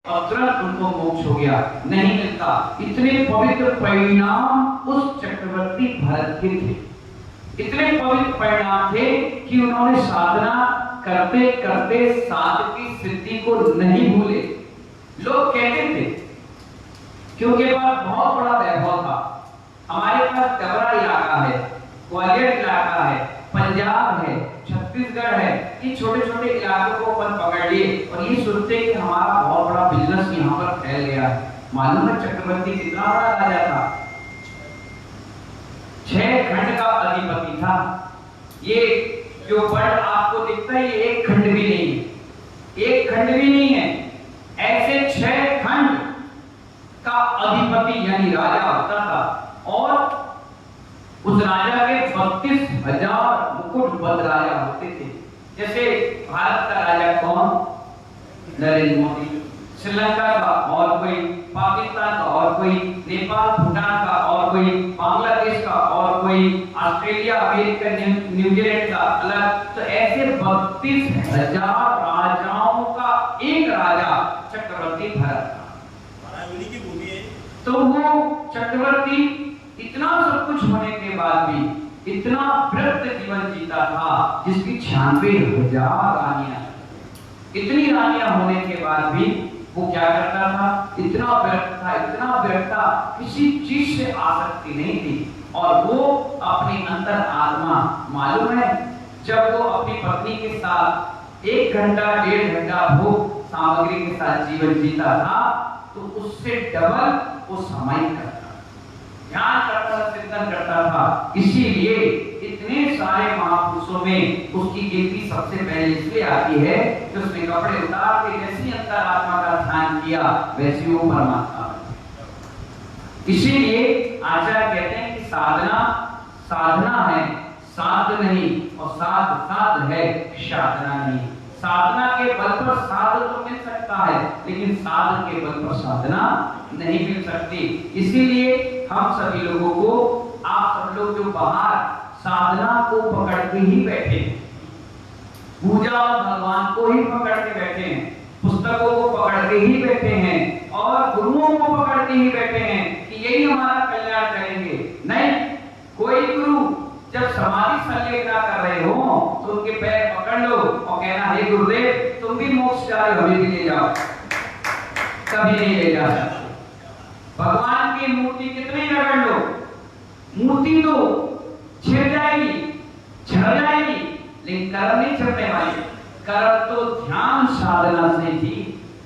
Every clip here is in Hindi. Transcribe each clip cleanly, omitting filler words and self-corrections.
और तुरंत उनको मोक्ष हो गया, नहीं मिलता। इतने पवित्र परिणाम उस चक्रवर्ती भरत के थे, इतने पवित्र परिणाम थे कि उन्होंने साधना करते करते साध की सिद्धि को नहीं भूले। लोग कहते थे कि उनके पास बहुत बड़ा वैभव था, हमारे पास डबरा इलाका है, ग्वालियर इलाका है, पंजाब है, छत्तीसगढ़ है, ये छोटे छोटे इलाकों को अपन पकड़ लिए और ये सोचते कि हमारा बहुत बड़ा बिजनेस यहाँ पर फैल गया है। मालूम है चक्रवर्ती कितना बड़ा राजा था, 6 खंड का अधिपति था। ये जो वर्ड आपको दिखता है ये एक खंड भी नहीं है, एक खंड भी नहीं है, ऐसे 6 खंड का अधिपति यानी राजा होता था। और उस राजा के 32,000 मुकुटबद्ध राजा होते थे। जैसे भारत का राजा कौन? नरेंद्र मोदी, श्रीलंका का और कोई, पाकिस्तान का और कोई, नेपाल भूटान का और कोई, बांग्लादेश का और कोई, ऑस्ट्रेलिया अमेरिका न्यूजीलैंड का अलग। तो ऐसे 32,000 राजाओं का एक राजा चक्रवर्ती भरत था। तो वो चक्रवर्ती इतना सब कुछ होने के बाद भी इतना व्यर्थ जीवन जीता था, जिसकी 96,000 रानियां, इतनी रानियां होने के बाद भी वो क्या करता था? इतना व्यर्थ था, इतना व्यर्थ था, किसी चीज से आसक्ति नहीं थी। और वो अपनी अंतर आत्मा, मालूम है जब वो अपनी पत्नी के साथ 1 घंटा 1.5 घंटा भोग सामग्री के साथ जीवन जीता था, तो उससे डबल वो समय करता, ध्यान करता, चिंतन करता था। इसीलिए इतने सारे महापुरुषों में उसकी गिनती सबसे पहले इसलिए आती है कि उसने कपड़े उतार के जैसी अंतरात्मा का ध्यान किया वैसी वो परमात्मा। इसीलिए आचार्य कहते हैं कि साधना साधना है, साध नहीं, और साध साध है, साधना नहीं। साधना के बल पर साध तो मिल सकता है, लेकिन साध के बल पर साधना नहीं मिल सकती। इसीलिए हम सभी लोगों को, आप सब लोग जो बाहर साधना को पकड़ के ही बैठे हैं, पूजा और भगवान को ही पकड़ के बैठे हैं, पुस्तकों को पकड़ के ही बैठे हैं और गुरुओं को पकड़ के ही बैठे हैं कि यही हमारा कल्याण करेंगे। नहीं, कोई गुरु जब समाधि संलेखना कर रहे हो तो उनके पैर पकड़ लो और कहना, हे गुरुदेव तुम भी मोक्ष जा रहे हो, हमें भी ले जाओ। कभी नहीं ले जा सकते। भगवान की मूर्ति कितनी रगड़ लो, मूर्ति तो छिड़ जाएगी, झड़ जाएगी, लेकिन कर्म नहीं छिड़ने वाली। कर्म तो ध्यान साधना से ही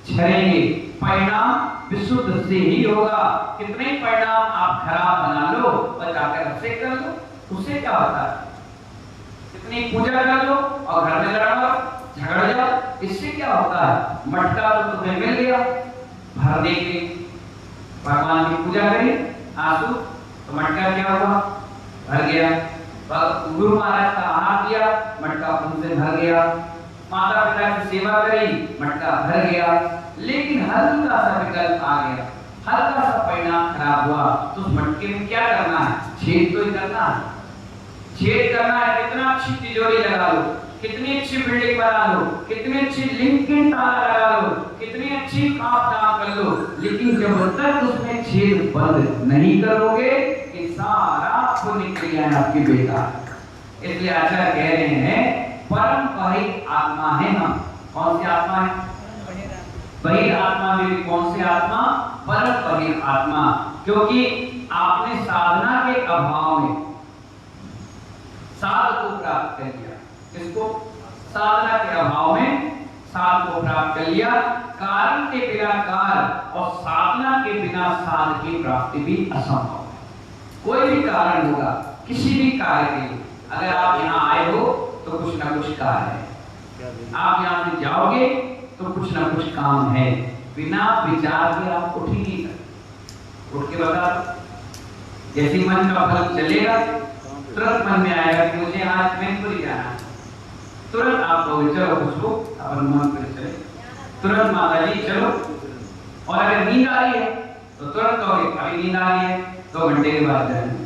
झड़ेंगे, परिणाम विशुद्ध से ही होगा। कितने परिणाम आप खराब बना लो और जाकर अच्छे कर लो, उससे क्या होता है? कितनी पूजा कर लो और घर में लड़ा झगड़ जाओ, इससे क्या होता है? मटका तो तुम्हें मिल गया भरने के, भगवान की पूजा करी आंसू, तो मटका क्या हुआ? भर गया। गुरु महाराज का आहार दिया, मटका पुण्य से भर गया। माता पिता की सेवा करी, मटका भर गया। लेकिन हल्का सा विकल्प आ गया, हल्का सा परिणाम खराब हुआ, तो उस मटके में क्या करना है? छेद तो ही करना है, छेद करना है। कितना अच्छी तिजोरी लगा लो, कितनी अच्छी बिल्डिंग बना लो, कितनी अच्छी लिंकिंग ताला लगा लो, कितनी अच्छी आप काम कर लो, लेकिन जब तक उसमें छेद बंद नहीं करोगे, ये सारा पुण्य क्रियाएं आपकी बेकार। इसलिए आचार्य कह रहे हैं परम बहिर आत्मा है हम। कौन सी आत्मा है? बहिर आत्मा में कौन सी आत्मा? परम बहिर आत्मा। क्योंकि आपने साधना के अभाव में साध को प्राप्त कर लिया। किसको? साधना के अभाव में साध को प्राप्त कर लिया। कारण के बिना कार्य और साधना के बिना साध की प्राप्ति भी असंभव है। कोई भी कारण होगा किसी भी कार्य के लिए, अगर आप यहाँ आए हो तो कुछ ना कुछ कार्य है, आप यहाँ से जाओगे तो कुछ ना कुछ काम है। बिना विचार के आप उठ ही नहीं सकते। उठ के बता, जैसे मन का फल चलेगा तुरंत मन में आएगा कि मुझे आज मैनपुरी जाना है, तुरंत आप कहोगे चलो कुछ लोग अपन मन पर चले, तुरंत माता जी चलो। और अगर नींद आ रही है तो तुरंत कहोगे अभी नींद आ रही है, 2 घंटे के बाद जाएंगे।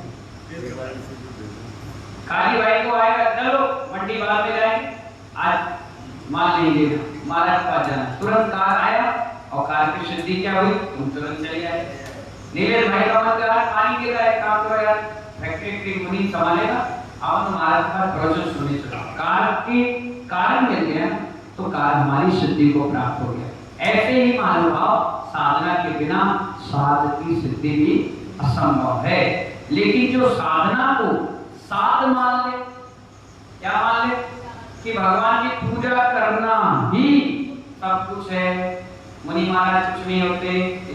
काली भाई को आएगा चलो मंडी बाद में जाएंगे, आज मान लीजिए महाराज पास जाना, तुरंत कार आया और कार की सिद्धि क्या हुई, तुम तुरंत चले आए। नीलेश भाई का मन करा पानी गिर रहा है, काम करो यार, फैक्ट्री की मुनीम संभालेगा, अब हमारे पास प्रोजेक्ट सुनने चलो, कार की कारण मिल गया तो कार हमारी सिद्धि को प्राप्त हो गया। ऐसे ही महानुभाव साधना के बिना साध की सिद्धि भी असंभव है। लेकिन जो साधना को साध मान ले, क्या मान ले कि भगवान की पूजा करना ही सब कुछ है, मुनि महाराज कुछ नहीं होते,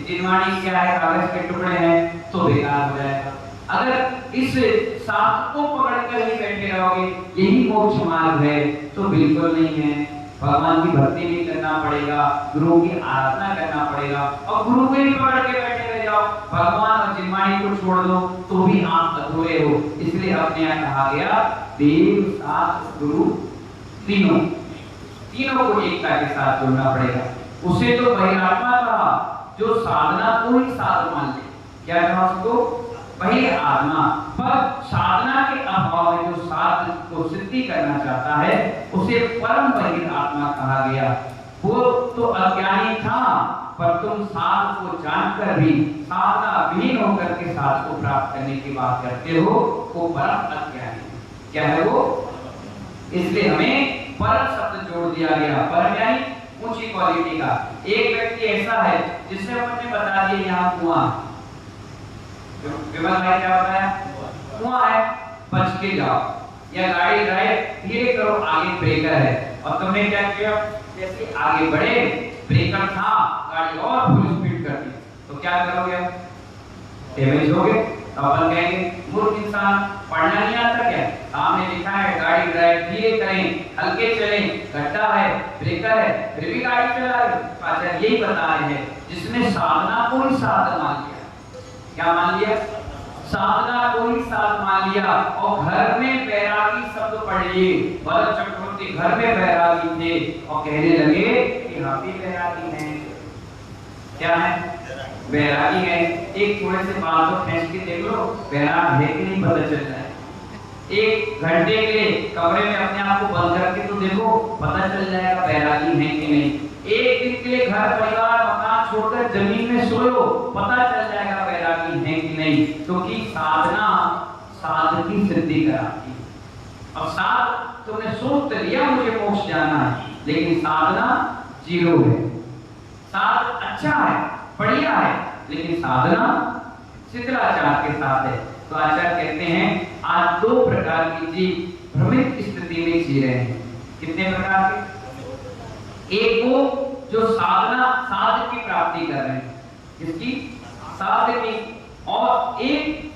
जिनवाणी क्या है, कागज के टुकड़े हैं, तो बेकार हो जाएगा। अगर इस शास्त्र को पकड़कर ही बैठे रहोगे यही मोक्ष मार्ग है, तो बिल्कुल नहीं है। भगवान की भक्ति भी करना पड़ेगा, गुरु की आराधना करना पड़ेगा, और गुरु को ही पकड़ के बैठे रह जाओ, भगवान और जिनवाणी को छोड़ दो तो भी आप अधूरे हो। इसलिए अपने यहाँ कहा गया देव शास्त्र गुरु तीनों को एकता के साथ जोड़ना पड़ेगा। उसे तो बहिरात्मा कहा जो साधना को ही साध मान ले, क्या कहा उसको, बहिरात्मा। पर साधना के अभाव में जो साध को सिद्धि करना चाहता है उसे परम बहिरात्मा कहा गया। वो तो अज्ञानी था, पर तुम साध को जानकर भी साधना विहीन होकर के साध को प्राप्त करने की बात करते हो, वो परम अज्ञानी। क्या है वो? इसलिए हमें परम शब्द जोड़ दिया गया। परम यानी ऊंची क्वालिटी का। एक व्यक्ति ऐसा है जिससे हमने बता दिया यहाँ कुआं, विमल भाई क्या बताया, कुआं है, बच के जाओ, या गाड़ी ड्राइव धीरे करो, आगे ब्रेकर है, और तुमने क्या किया, जैसे आगे बढ़े ब्रेकर था, गाड़ी और फुल स्पीड कर दी, तो क्या करोगे, डैमेज हो गए। तो अपन कहेंगे मूर्ख इंसान, पढ़ना नहीं आता क्या, सामने लिखा है गाड़ी ड्राइव धीरे करें, हल्के चलें, गड्ढा है, ब्रेकर है, फिर भी गाड़ी चला रहे। तो आचार्य यही बता रहे हैं जिसने साधना को ही साधन मान लिया, क्या मान लिया, साधना को ही साध मान लिया, और घर में बैरागी शब्द पढ़ लिए। भरत चक्रवर्ती घर में बैरागी थे और कहने लगे कि हम भी बैरागी हैं। क्या है? बैरागी है। एक थोड़े से बाल को खींच के देख लो, बैराग है कि नहीं पता चल रहा है। एक घंटे के लिए कमरे में अपने आप को बंद करके तो देखो, पता चल जाएगा बैरागी है कि नहीं। एक दिन के लिए घर परिवार मकान छोड़कर जमीन में सो लो, पता चल जाएगा बैरागी है कि नहीं। क्योंकि साधना साध की सिद्धि कराती है। अब साध तुमने सोच लिया मुझे मोक्ष जाना है, लेकिन साधना जीरो है। साध अच्छा है, बढ़िया है, लेकिन साधना शिथिलाचार के साथ है। तो आचार्य कहते हैं आज दो प्रकार की जीव भ्रमित स्थिति में जी रहे हैं। कितने प्रकार के? एक वो जो साधना साध की प्राप्ति कर रहे हैं, इसकी साध की, और एक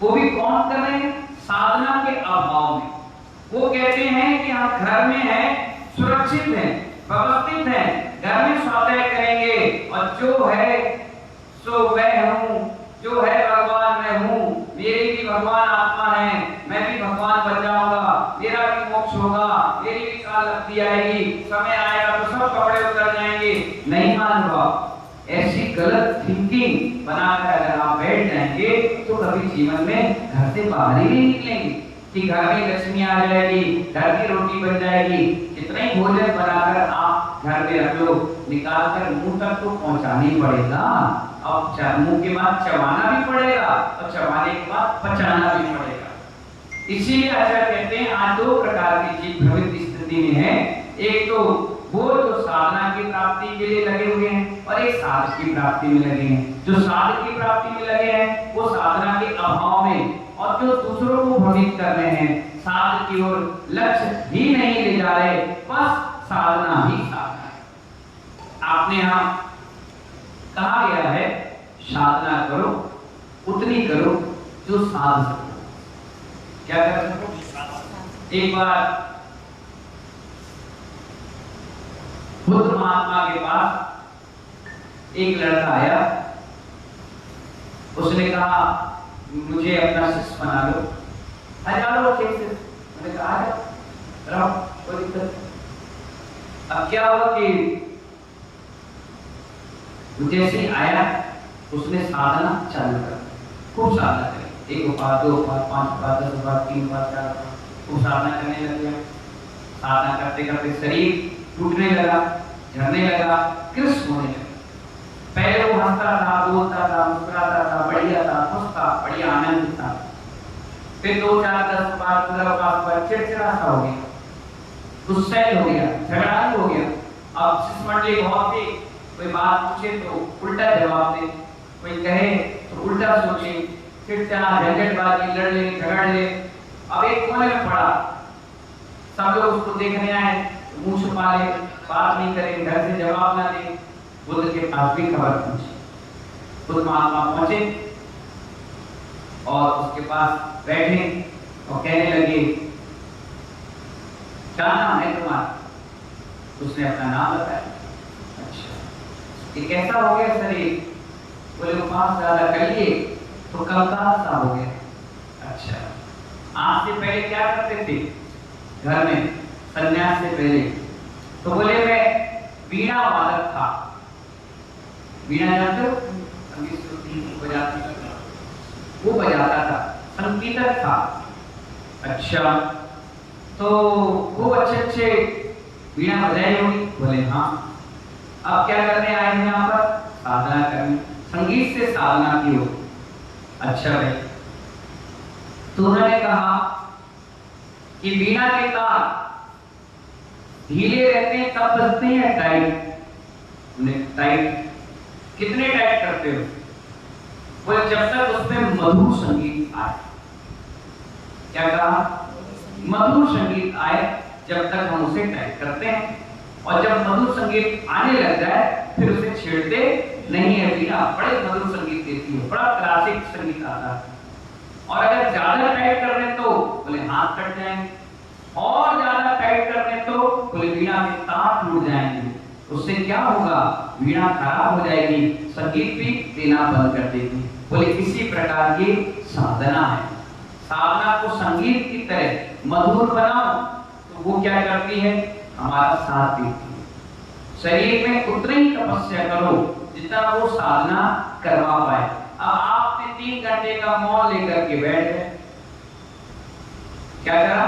वो भी कौन कर रहे हैं, साधना के अभाव में। वो कहते हैं कि हम घर में हैं, सुरक्षित हैं, व्यवस्थित हैं, घर में स्वाध्याय करेंगे, और जो है सो मैं हूँ, जो है भगवान मैं हूँ, मेरी भी भगवान आत्मा है, मैं भी भगवान बन जाऊंगा, मेरा भी मोक्ष होगा, मेरी भी काल लग आएगी, समय आएगा तो सब कपड़े उतर जाएंगे। नहीं मानूंगा, ऐसी गलत थिंकिंग बनाकर अगर आप बैठ जाएंगे तो कभी जीवन में घर से बाहर ही नहीं निकलेंगे कि घर में लक्ष्मी आ जाएगी, घर की रोटी बन जाएगी। कितना ही भोजन बनाकर आप घर में रख लो, निकाल कर मुंह तक तो पहुंचाना ही पड़ेगा। अब मुंह के बाद चबाना भी पड़ेगा, और चबाने के बाद पचाना भी पड़ेगा। इसीलिए आचार्य कहते हैं आज दो प्रकार की जीव भ्रमित स्थिति में है। एक तो वो जो साधना की प्राप्ति के लिए लगे हुए हैं, और एक साध की प्राप्ति में लगे हैं। जो साध की प्राप्ति में लगे हैं वो साधना के अभाव में, और जो दूसरों को भ्रमित कर रहे हैं, साध की ओर लक्ष्य ही नहीं ले जा रहे, बस साधना ही साधना है। आपने यहाँ कहा गया है साधना करो, उतनी करो जो साध सको। क्या कर सको? एक बार बुद्ध महात्मा के पास एक लड़का आया, उसने कहा मुझे अपना शिष्य बना लो। हजारों शिष्य, मैंने कहा रहो, कोई दिक्कत। अब क्या हुआ कि जैसे ही आया उसने साधना चालू कर, खूब साधना करी, 1 बार 2 बार 5 बार 10 बार 3 बार 4 बार खूब साधना करने लग गया। साधना करते करते शरीर टूटने लगा, झड़ने लगा, कृष्ण होने लगा। हंसता था, बोलता था, मुस्कुराता था, बढ़िया था, खुश था, बढ़िया आनंद था। फिर 2 4 10 5 15 बार चिड़चिड़ा सा हो गया, गुस्सा हो गया, झगड़ा हो गया। अब शिष्य मंडली बहुत थी, कोई बात पूछे तो उल्टा जवाब दे, कोई कहे तो उल्टा सोचे, चिड़चिड़ा, झंझटबाजी, लड़ ले, झगड़ ले। अब एक कोने में पड़ा, सब लोग उसको देखने आए, मुंह छुपा ले, बात नहीं करे, घर से जवाब ना दे। बुद्ध के पास भी खबर पहुंची। बुद्ध महात्मा पहुंचे और उसके पास बैठे और कहने लगे, क्या नाम है तुम्हारा? उसने अपना नाम बताया। अच्छा, ये कैसा हो गया शरीर? बोले उपवास ज्यादा कर लिए तो कंकाल सा हो गया। अच्छा, आज से पहले क्या करते थे घर में, संन्यास से पहले? तो बोले मैं वीणा वादक था। वीणा जानते हो? वो बजाता था, संगीतक था। अच्छा, तो वो अच्छे वीणा बजाई होगी? बोले हाँ। अब क्या करने आए हैं यहाँ पर? साधना करने, संगीत से साधना की हो। अच्छा भाई, तो उन्होंने कहा कि वीणा के तार ढीले रहते हैं तब बजते हैं टाइट? टाइट कितने टाइट करते हो? बोले जब तक उसमें मधुर संगीत आए। क्या कहा? मधुर संगीत आए जब तक हम उसे टाइट करते हैं, और जब मधुर संगीत आने लग जाए फिर उसे छेड़ते नहीं है। वीणा बड़े मधुर संगीत देती है, बड़ा क्लासिक संगीत आता है। और अगर ज्यादा टाइट कर दें तो बोले हाथ कट जाएंगे, और ज्यादा टाइट कर दें तो बोले वीणा के तार टूट जाएंगे। उससे क्या होगा? वीणा खराब हो जाएगी, संगीत भी देना बंद कर देगी। बोले इसी प्रकार की साधना है। साधना को संगीत की तरह मधुर बनाओ तो वो क्या करती है? हमारा साथ देती है। शरीर में उतनी ही तपस्या करो जितना वो साधना करवा पाए। अब आपने 3 घंटे का मौन लेकर के बैठ गए, क्या करा?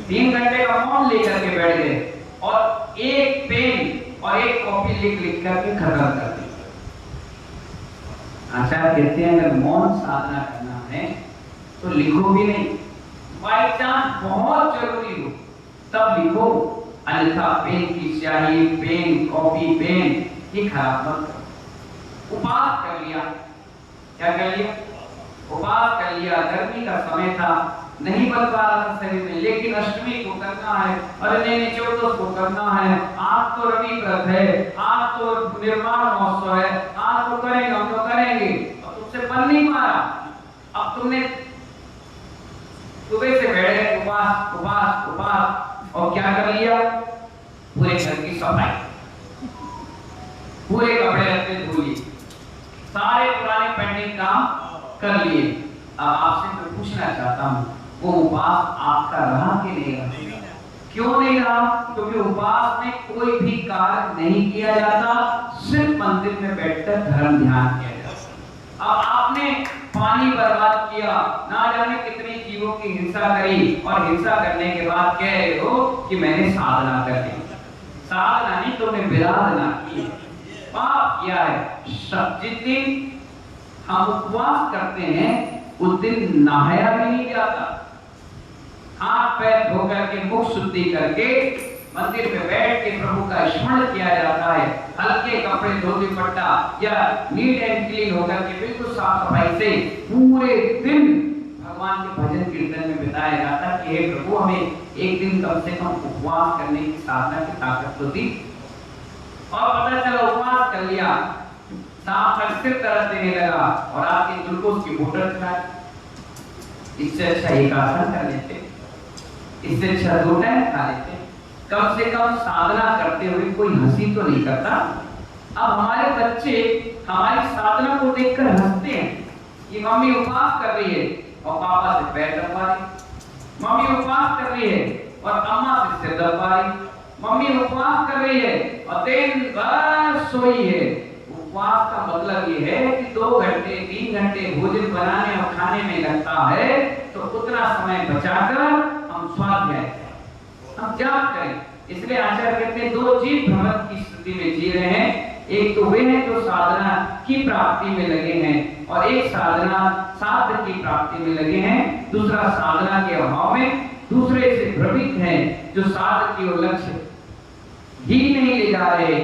3 घंटे का मौन लेकर के बैठ गए और एक पेन और एक कॉपी लिख करके खत्म कर दी। आचार्य कहते हैं अगर मौन साधना करना है तो लिखो भी नहीं, बाई चांस बहुत जरूरी हो तब लिखो, अन्यथा पेन की स्याही, पेन, कॉपी, पेन ये खराब मत करो। उपवास कर लिया, क्या कर लिया? उपवास कर लिया। गर्मी का समय था, नहीं बन पा रहा था शरीर में, लेकिन अष्टमी को करना है, अरे नहीं चौदस को करना है, आज तो रवि व्रत है, आज तो निर्वाण महोत्सव है, आज तो करेंगे, हम तो करेंगे। और तुमसे बन नहीं पा रहा, अब तुमने सुबह से बैठ गए उपवास उपवास उपवास, और क्या कर लिया? पूरे घर की सफाई, पूरे कपड़े रखते धो लिए, सारे पुराने पेंडिंग काम कर लिए। अब आपसे मैं पूछना चाहता हूँ, वो उपवास आपका रहा कि नहीं रहा? क्यों नहीं रहा? क्योंकि उपवास में कोई भी कार्य नहीं किया जाता, सिर्फ मंदिर में बैठकर धर्म ध्यान किया जाता। अब आपने पानी बर्बाद किया, ना जाने कितने जीवों की हिंसा करी, और हिंसा करने के बाद कह रहे हो कि मैंने साधना कर ली। साधना नहीं, तुमने विराधना की, पाप किया है। जिस दिन हम उपवास करते हैं उस दिन नहाया भी नहीं जाता, हाथ पैर धो करके मुख शुद्धि करके मंदिर में बैठ के प्रभु का स्मरण किया जाता है। हल्के कपड़े, धोती पट्टा या नीट एंड क्लीन होकर के बिल्कुल साफ सफाई से पूरे दिन भगवान के भजन कीर्तन में बिताया जाता कि हे प्रभु हमें एक दिन कम से कम उपवास करने की साधना की ताकत तो दी। और पता चला उपवास कर लिया, सांप सिर दर्द देने लगा और आपके ग्लूकोज की बोतल खाए। इससे अच्छा एक आसन कर लेते, इससे अच्छा 2 टाइम खा लेते, कम से कम साधना करते हुए कोई हंसी तो नहीं करता। अब हमारे बच्चे हमारी साधना को देखकर हंसते हैं कि मम्मी उपवास कर रही है और पापा से पैर दबा रही, मम्मी उपवास कर रही है और अम्मा से सिर दबा रही, मम्मी उपवास कर रही है और दिन भर सोई है। उपवास का मतलब ये है कि 2 घंटे 3 घंटे भोजन बनाने और खाने में लगता है, तो उतना समय बचाकर हम स्वाध्याय करें, हम जाप करें। इसलिए आचार्य कहते हैं 2 जीव भ्रमण की स्थिति में जी रहे हैं, एक तो वे हैं जो साधना की प्राप्ति में लगे हैं और एक साधना साध की प्राप्ति में लगे हैं, दूसरा साधना के अभाव में दूसरे से भ्रमित हैं, जो साध की ओर लक्ष्य ही नहीं ले जा रहे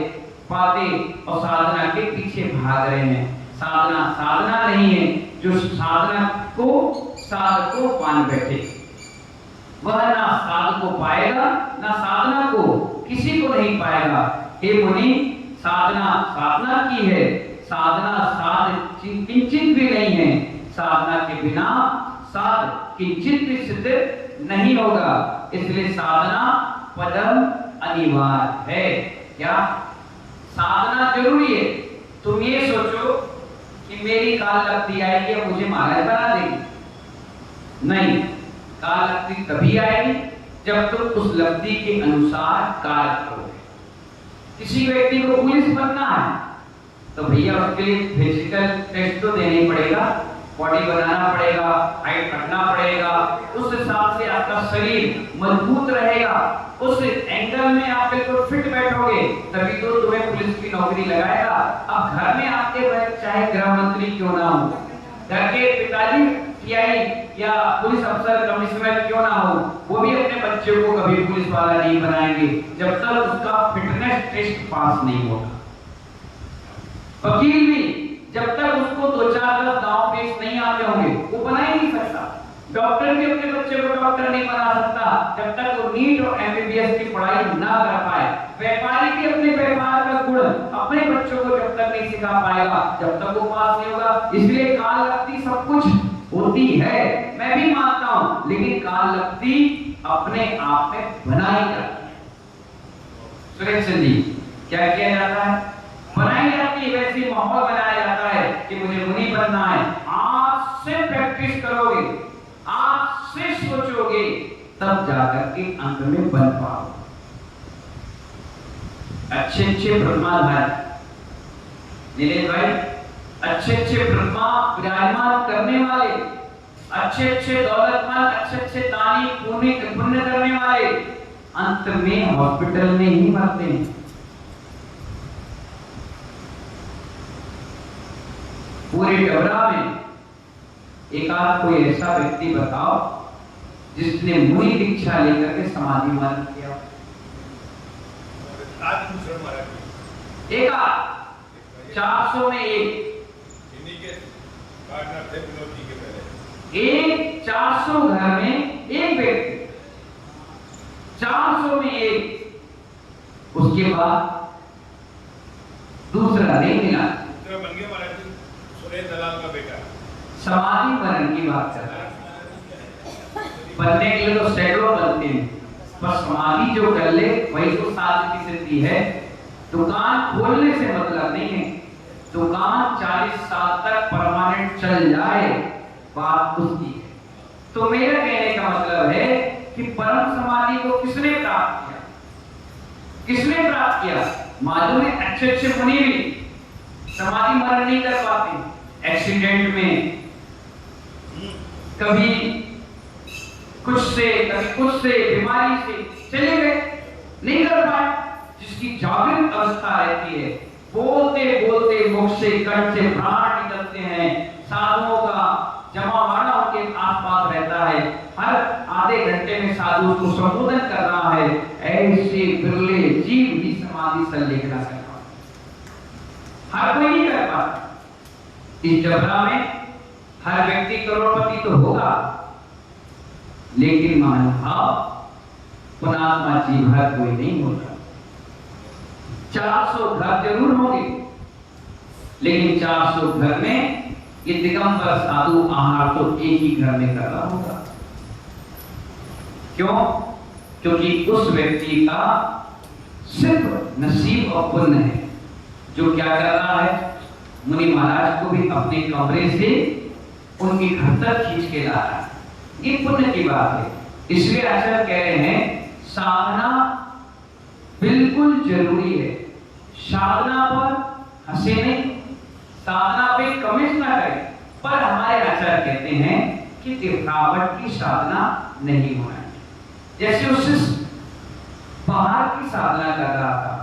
पाते और साधना के पीछे भाग रहे हैं। साधना साधना नहीं है, जो साधना को साध को मान बैठे वह ना साध को पाएगा ना साधना को किसी को नहीं पाएगा। हे मुनि, साधना साधना की है, साधना साध किंचित भी नहीं है, साधना के बिना साध किंचित भी सिद्ध नहीं होगा, इसलिए साधना पदम अनिवार्य है। क्या साधना जरूरी है? तुम ये सोचो कि मेरी काल लब्धि आएगी और मुझे महाराज बना देगी, नहीं, काल लब्धि तभी आएगी जब तुम उस लब्धि के अनुसार कार्य करोगे। किसी व्यक्ति को पुलिस बनना है तो भैया उसके लिए फिजिकल टेस्ट तो देना ही पड़ेगा, बॉडी बनाना पड़ेगा, हाइट रखना पड़ेगा, उस हिसाब से आपका शरीर मजबूत रहेगा, उस एंगल में आप बिल्कुल फिट बैठोगे तभी तो तुम्हें पुलिस की नौकरी लगाएगा। अब घर में आपके चाहे गृह मंत्री क्यों ना हो, घर के पिताजी टीआई या पुलिस अफसर कमिश्नर क्यों ना हो, वो भी अपने बच्चे को कभी पुलिस वाला नहीं बनाएंगे जब तक उसका फिटनेस टेस्ट पास नहीं होगा। वकील भी जब तक उसको 2-4 दांव पेश नहीं आते होंगे वो बना ही नहीं सकता। डॉक्टर भी अपने बच्चे को डॉक्टर नहीं बना सकता जब तक वो नीट और एमबीबीएस की पढ़ाई ना कर पाए। व्यापारी भी अपने व्यापार का गुण अपने बच्चों को जब तक नहीं सिखा पाएगा जब तक वो पास नहीं होगा। इसलिए काल लब्धि सब कुछ होती है, मैं भी मानता हूं, लेकिन काल लब्धि अपने आप में बनाई जाती है। सुरेश जी, क्या किया जाता है? बनाई जाती है, वैसे माहौल बनाया जाता है कि मुझे मुनि बनना है। आज से प्रैक्टिस करोगे, आज से सोचोगे, तब जाकर के अंत में बन पाओगे। अच्छे अच्छे ब्रह्माधारी नीलेश भाई, अच्छे अच्छे ब्रह्मा विराजमान करने वाले, अच्छे अच्छे दौलतमंद, अच्छे अच्छे दानी पुण्य करने वाले अंत में हॉस्पिटल में ही मरते हैं। पूरे डबरा में एक आध कोई ऐसा व्यक्ति बताओ जिसने मुनि दीक्षा लेकर के समाधि मान किया? एक आध 400 में एक 400 घर में एक व्यक्ति, 400 में एक, उसके बाद दूसरा नहीं मिला। बन गया महाराज सुरेश दलाल का बेटा। समाधि मरण की बात कर रहा है, बनने के लिए तो सैकड़ों बनते हैं, पर समाधि जो कर ले वही तो साध की सिद्धि है। दुकान खोलने से मतलब नहीं है, दुकान 40 साल तक परमानेंट चल जाए बात उसकी है। तो मेरा कहने का मतलब है कि परम समाधि को किसने प्राप्त किया? किसने प्राप्त किया? मालूम है अच्छे अच्छे मुनि भी समाधि मरण नहीं कर पाते, एक्सीडेंट में कभी कुछ से कभी कुछ से बीमारी से चले गए, नहीं कर पाए। जिसकी जागृत अवस्था रहती है, बोलते बोलते मुख से कंठ से प्राण निकलते हैं, साधुओं का जमावड़ा उनके आसपास रहता है, हर आधे घंटे में साधु को संबोधन कर रहा है, ऐसे बिरले जीव भी समाधि संलेखना कर रहा है, हर कोई नहीं कर पाता। इस जबरा में हर व्यक्ति करोड़पति तो होगा, लेकिन महानुभाव पुणात्मा जीव हर कोई नहीं होता। 400 घर जरूर होंगे, लेकिन 400 घर में ये दिगंबर साधु आहार तो एक ही घर में कर रहा होगा। क्यों? क्योंकि उस व्यक्ति का सिर्फ नसीब और पुण्य है जो क्या कर रहा है, मुनि महाराज को भी अपने कमरे से उनके घर तक खींच के ला रहा है। ये पुण्य की बात है। इसलिए आचार्य कह रहे हैं साधना बिल्कुल जरूरी है। साधना पर हंसे नहीं, साधना पे कमेंट ना करें, पर हमारे आचार्य कहते हैं कि दिखावट की साधना नहीं होना चाहिए। जैसे उससे बाहर की साधना कर रहा था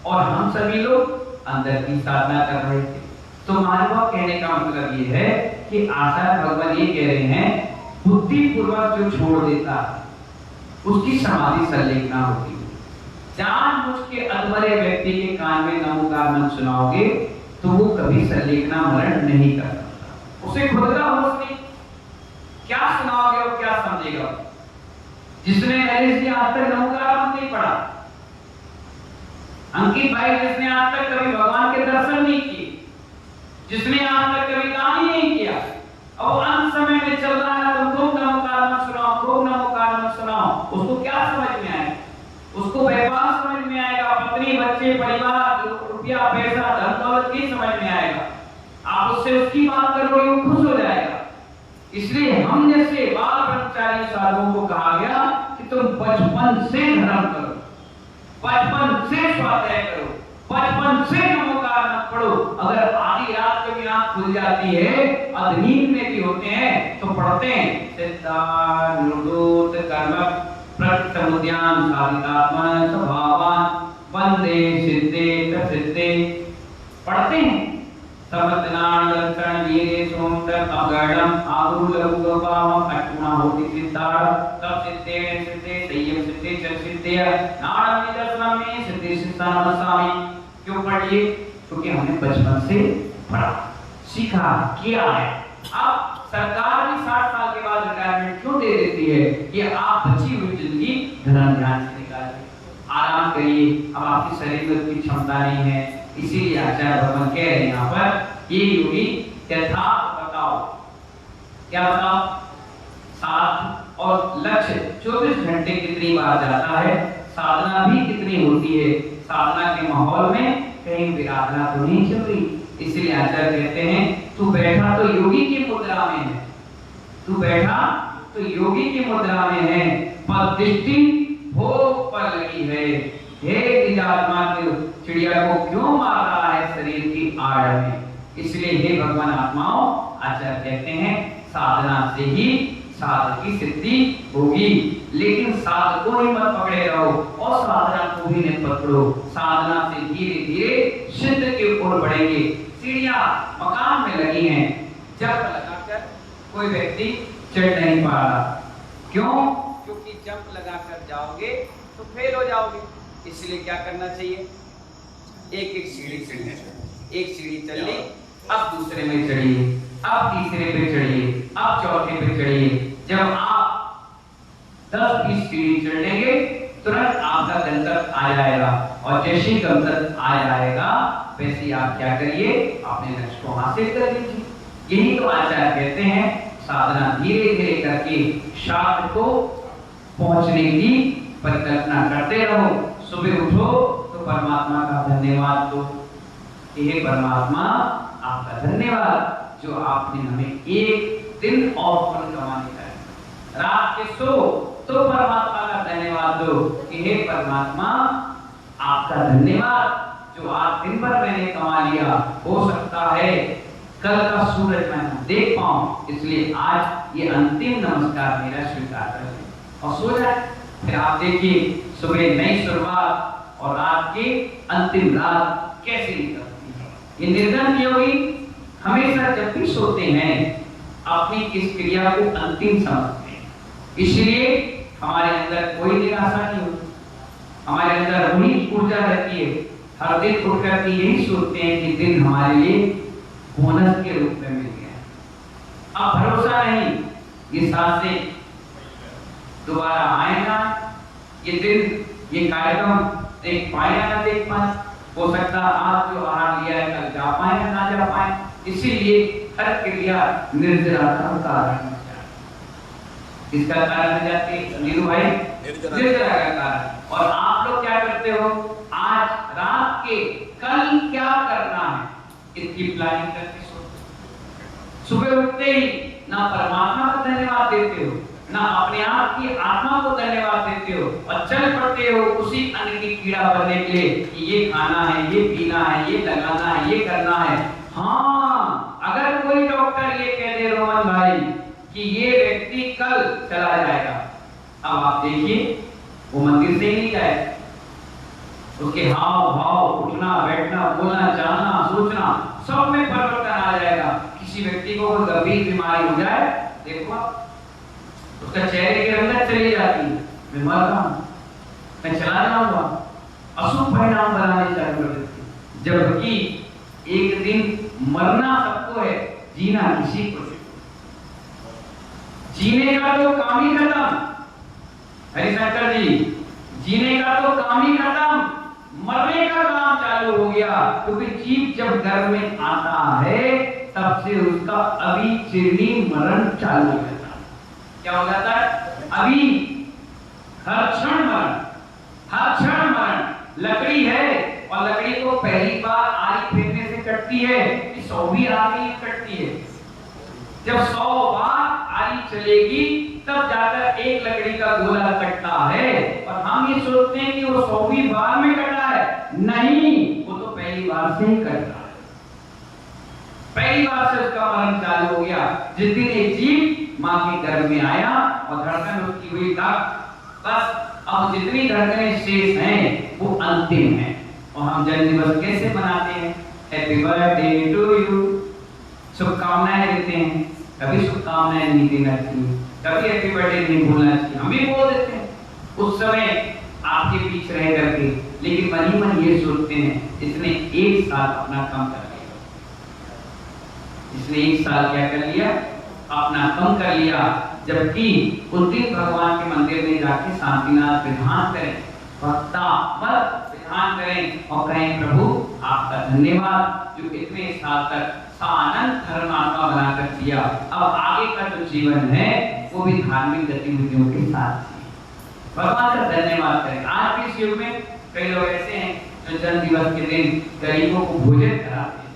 और हम सभी लोग अंदर की साधना कर रहे थे। तो महानुभाव कहने का मतलब ये है कि आचार्य भगवान ये कह रहे हैं, बुद्धि पूर्वक जो छोड़ देता उसकी समाधि संलेखना होती है। जानबूझ के अधमरे व्यक्ति के कान में नमोकार मंत्र सुनाओगे तो वो कभी संलेखना मरण नहीं कर सकता। उसे खुद का होश नहीं, क्या सुनाओगे और क्या समझेगा। जिसने पहले से आज तक नमोकार मंत्र नहीं पढ़ा, अंकित भाई जिसने आज तक कभी भगवान के दर्शन नहीं किए, जिसने आज तक कभी दान ही नहीं किया, और अंत समय में चल रहा है तो खूब नमोकार मंत्र सुनाओ, खूब नमोकार मंत्र सुनाओ, उसको क्या समझ में आएगा? उसको व्यापार समझ में आएगा, पत्नी बच्चे परिवार रुपया पैसा धन दौलत की समझ में आएगा। आप उससे उसकी बात करोगे वो खुश हो जाएगा। इसलिए हम जैसे बाल ब्रह्मचारी साधुओं को कहा गया कि तुम बचपन से धर्म करो, बचपन से स्वाध्याय करो, बचपन से नमोकार मत पढ़ो। अगर आधी रात को भी आंख खुल जाती है, अधनींद में भी होते हैं तो पढ़ते हैं सिद्धार्थ निर्दोष कर्म प्रत्यमुद्यान साधितात्मन स्वभावान वंदे सिद्धे तसिद्धे पढ़ते हैं। समतनान दर्शन वीरे सोमदर अगणम आगु लघु गवाम अटुना होति सिद्धार्थ तब सिद्धे सिद्धे संयम सिद्धे च सिद्धे नाम निदर्शनम में सिद्धि सिद्धांत स्वामी। क्यों पढ़िए? क्योंकि हमने बचपन से पढ़ा सीखा किया है। अब सरकार भी 60 साल के बाद रिटायरमेंट क्यों दे देती है कि आप बची हुई जिंदगी धर्म ध्यान से निकालिए, आराम करिए। अब आपके शरीर में उतनी क्षमता नहीं है, इसीलिए आचार्य भगवान कह रहे हैं यहाँ पर ये योगी यथार्थ बताओ। क्या बताओ? साथ और लक्ष्य 24 घंटे कितनी बार जाता है, साधना भी कितनी होती है, साधना के माहौल में कहीं विराधना तो नहीं चल रही। इसलिए आचार्य कहते हैं तू बैठा तो योगी की मुद्रा में है, तू बैठा तो योगी की मुद्रा में है, पर दृष्टि भोग पर लगी है। हे निजात्मा के चिड़िया को क्यों मार रहा है शरीर की आड़ में? इसलिए हे भगवान आत्माओं, आचार्य कहते हैं साधना से ही साधक की सिद्धि होगी। लेकिन साधक को ही मत पकड़े रहो और साधना को भी नहीं पकड़ो। साधना से धीरे धीरे सिद्ध की ओर बढ़ेंगे। सीढ़ियां मकान में लगी हैं, जब लगाकर कोई व्यक्ति चढ़ नहीं पा रहा। क्यों? क्योंकि जंप लगाकर जाओगे तो फेल हो जाओगे। इसलिए क्या करना चाहिए? एक एक सीढ़ी चढ़िए, एक सीढ़ी चढ़ ली, अब दूसरे में चढ़िए, अब तीसरे पे चढ़िए, अब चौथे पे चढ़िए। जब आप 10-20 सीढ़ी चढ़ लेंगे तुरंत आपका गंतव्य आ जाएगा, और जैसे ही गंतव्य आ जाएगा वैसे आप क्या करिए? अपने लक्ष्य को हासिल कर लीजिए। यही तो आचार्य कहते हैं साधना धीरे धीरे करके शास्त्र को पहुंचने की परिकल्पना करते रहो। सुबह उठो तो परमात्मा का धन्यवाद दो, हे परमात्मा आपका धन्यवाद जो आपने हमें एक दिन और पुण्य कमाने का है। रात के सो तो परमात्मा का धन्यवाद दो कि हे परमात्मा आपका धन्यवाद जो आज दिन भर मैंने कमा लिया। हो सकता है कल का सूरज मैं देख पाऊं, इसलिए आज ये अंतिम नमस्कार मेरा स्वीकार कर लें और सो जाए। फिर आप देखिए सुबह नई शुरुआत और रात की अंतिम रात कैसे निकलती है। ये निर्धन योगी हमेशा जब भी सोते हैं अपनी इस क्रिया को अंतिम समझते हैं। इसलिए हमारे अंदर कोई निराशा नहीं होती, हमारे अंदर वही ऊर्जा रहती है। हर दिन उठ करके यही सोचते हैं कि दिन हमारे लिए बोनस के रूप में मिल गया। अब भरोसा नहीं ये सांसें दोबारा आए ना, ये दिन ये कार्यक्रम देख पाए या ना देख पाए। हो सकता आज जो आहार लिया है कल जा पाए या ना जा पाए। इसीलिए हर क्रिया निर्जरा का कारण, इसका कारण है जाते नीरू भाई निर्जरा का कारण। और आप लोग क्या करते हो? आज रात के कल क्या करना है इसकी प्लानिंग करके सोते। सुबह उठते ही ना परमात्मा को धन्यवाद देते हो, ना अपने आप की आत्मा को धन्यवाद देते हो, और चल पड़ते हो उसी अन्न की कीड़ा बनने के लिए कि ये खाना है, ये पीना है, ये लगाना है, ये करना है। हाँ, अगर कोई डॉक्टर ये कह दे रोमन भाई कि ये व्यक्ति कल चला जाएगा, अब आप देखिए वो मंदिर से ही नहीं जाएगा, उसके हाव भाव, उठना बैठना, बोलना चालना, सोचना, सब में परिवर्तन आ जाएगा। किसी व्यक्ति को कोई गंभीर बीमारी हो जाए, देखो उसका चेहरे की रंगत चली जाती है, मैं मर रहा हूं, मैं चला जाऊंगा, अशुभ परिणाम बनाने चालू कर देती है। जबकि एक दिन मरना सबको है, जीना किसी को नहीं। जीने का तो काम ही खत्म, हरिशंकर जी, जीने का तो काम ही खत्म, मरने का काम चालू हो गया। क्योंकि जीव जब गर्भ में आता है तब से उसका अविच्छिन्नी मरण चालू हो जाता है। क्या हो जाता है? अभी हर क्षण मरण, हर क्षण मरण। लकड़ी है और लकड़ी को पहली बार आरी फेरने से कटती है कि 100वीं आरी कटती है। जब 100 बार आरी चलेगी तब जाकर एक लकड़ी का गोला कटता है। और हम ये सोचते हैं कि वो 100वीं बार में कटा है, नहीं, वो तो पहली बार से ही कट रहा है। पहली बार से उसका मरण चालू हो गया। जिस दिन एक जीव मां के गर्भ में आया और धड़कन उसकी हुई तक, बस अब जितनी धड़कनें शेष हैं वो अंतिम है। और हम जन्म दिवस कैसे मनाते हैं? हैप्पी बर्थडे टू यू, शुभकामनाएं देते हैं। कभी शुभकामनाएं नहीं देना चाहिए, कभी हैप्पी बर्थडे नहीं बोलना चाहिए, हम भी बोल देते हैं उस समय आपके बीच रह करके, लेकिन मन ही मन ये सोचते हैं इसने 1 साल अपना कम कर लिया, इसने 1 साल क्या कर लिया? अपना कम कर लिया। जबकि उस दिन भगवान के मंदिर में जाके शांतिनाथ विधान करें, भक्तामृत विधान करें और कहें प्रभु आपका धन्यवाद जो इतने साल तक सानंद धर्मात्मा बनाकर दिया। अब आगे का जो जीवन है वो भी धार्मिक गतिविधियों के साथ जिए। भगवान का धन्यवाद करें। आज के इस युग में कई लोग ऐसे हैं जो जन्म दिवस के दिन गरीबों को भोजन कराते हैं।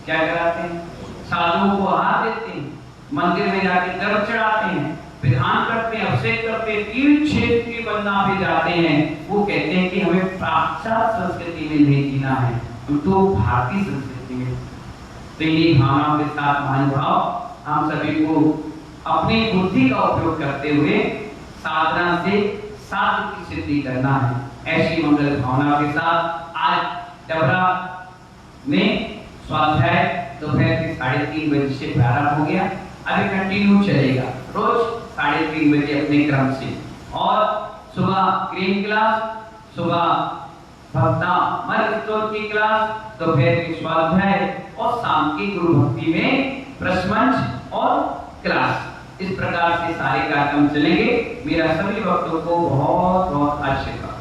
क्या कराते हैं? साधुओं को आहार देते हैं, मंदिर में जाके दर्भ चढ़ाते हैं, विधान करते हैं, अभिषेक करते हैं, तीर्थ क्षेत्र की वंदना पे जाते हैं। वो कहते हैं कि हमें पाश्चात्य संस्कृति में नहीं जीना है, हम तो भारतीय संस्कृति में। तो इन्हीं भावनाओं के साथ महानुभाव हम सभी को अपनी बुद्धि का उपयोग करते हुए साधना से साध की सिद्धि करना है। ऐसी मंगल भावना के साथ आज डबरा में स्वाध्याय दोपहर के 3:30 बजे से प्रारंभ हो गया। अभी कंटिन्यू चलेगा रोज 3:30 बजे अपने क्रम से। और सुबह ग्रीन क्लास, सुबह भक्तामृत स्तोत्र की क्लास, दोपहर की स्वाध्याय और शाम की गुरु भक्ति में प्रश्नमंच और क्लास। इस प्रकार से सारे कार्यक्रम चलेंगे। मेरा सभी भक्तों को बहुत बहुत आशीर्वाद।